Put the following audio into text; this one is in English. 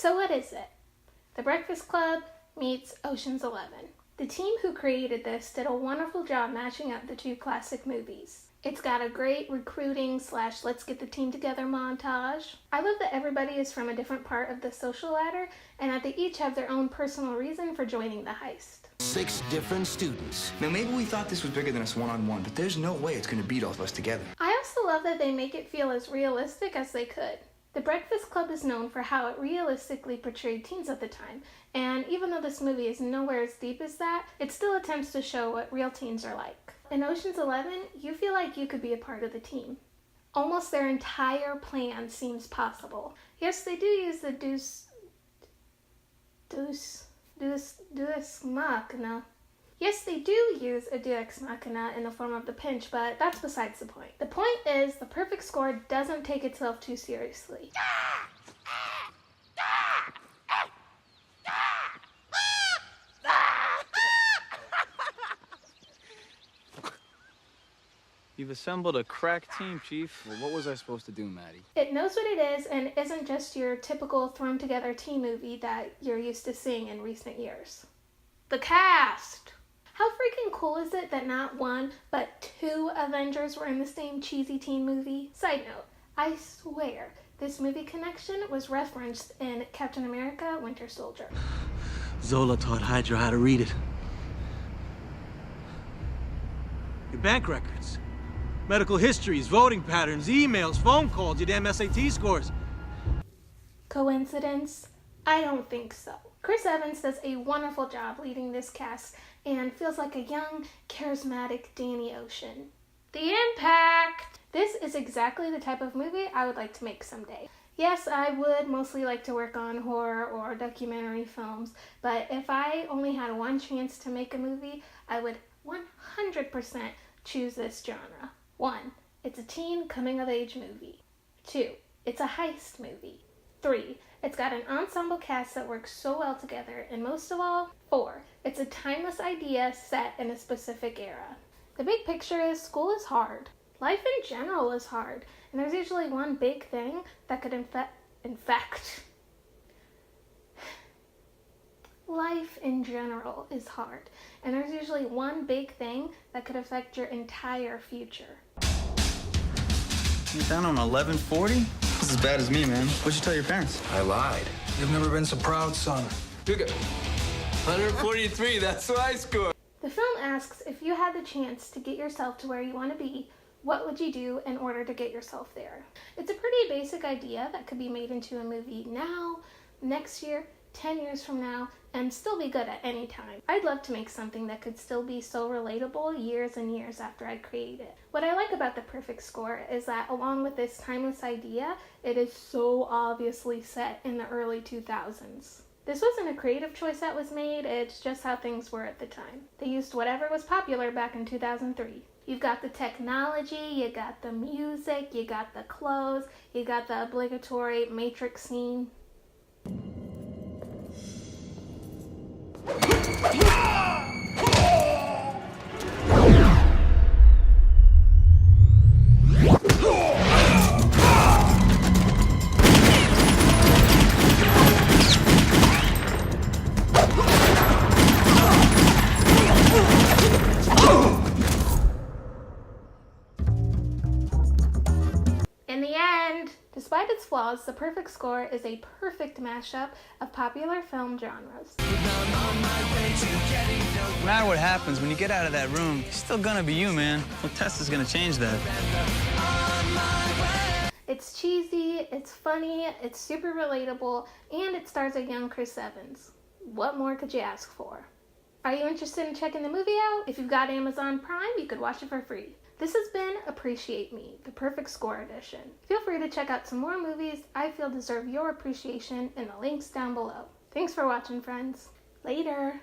So what is it? The Breakfast Club meets Ocean's 11. The team who created this did a wonderful job matching up the two classic movies. It's got a great recruiting / let's get the team together montage. I love that everybody is from a different part of the social ladder and that they each have their own personal reason for joining the heist. 6 different students. Now maybe we thought this was bigger than us one-on-one, but there's no way it's gonna beat all of us together. I also love that they make it feel as realistic as they could. The Breakfast Club is known for how it realistically portrayed teens at the time, and even though this movie is nowhere as deep as that, it still attempts to show what real teens are like. In Ocean's 11, you feel like you could be a part of the team. Almost their entire plan seems possible. Yes, they do use the deus machina. Yes, they do use a deus machina in the form of the pinch, but that's besides the point. The point is, the perfect score doesn't take itself too seriously. You've assembled a crack team, Chief. Well, what was I supposed to do, Maddie? It knows what it is and isn't just your typical thrown together teen movie that you're used to seeing in recent years. The cast! How freaking cool is it that not one, but 2 Avengers were in the same cheesy teen movie? Side note, I swear this movie connection was referenced in Captain America: Winter Soldier. Zola taught Hydra how to read it. Your bank records, medical histories, voting patterns, emails, phone calls, your damn SAT scores. Coincidence? I don't think so. Chris Evans does a wonderful job leading this cast and feels like a young, charismatic Danny Ocean. The impact! This is exactly the type of movie I would like to make someday. Yes, I would mostly like to work on horror or documentary films, but if I only had one chance to make a movie, I would 100% choose this genre. 1. It's a teen coming-of-age movie. 2. It's a heist movie. 3. It's got an ensemble cast that works so well together. And most of all, 4. It's a timeless idea set in a specific era. The big picture is school is hard. Life in general is hard. And there's usually one big thing that could infect. Life in general is hard. And there's usually one big thing that could affect your entire future. You're down on 1140? This is as bad as me, man. What'd you tell your parents? I lied. You've never been so proud, son. Look at 143, that's what I scored. The film asks, if you had the chance to get yourself to where you want to be, what would you do in order to get yourself there? It's a pretty basic idea that could be made into a movie now, next year, 10 years from now, and still be good at any time. I'd love to make something that could still be so relatable years and years after I create it. What I like about the perfect score is that along with this timeless idea, it is so obviously set in the early 2000s. This wasn't a creative choice that was made, it's just how things were at the time. They used whatever was popular back in 2003. You've got the technology, you got the music, you got the clothes, you got the obligatory Matrix scene. In the end, despite its flaws, The Perfect Score is a perfect mashup of popular film genres. No matter what happens, when you get out of that room, you're still gonna be you, man. Well, Tessa's gonna change that. It's cheesy, it's funny, it's super relatable, and it stars a young Chris Evans. What more could you ask for? Are you interested in checking the movie out? If you've got Amazon Prime, you could watch it for free. This has been Appreciate Me, the Perfect Score edition. Feel free to check out some more movies I feel deserve your appreciation in the links down below. Thanks for watching, friends. Later.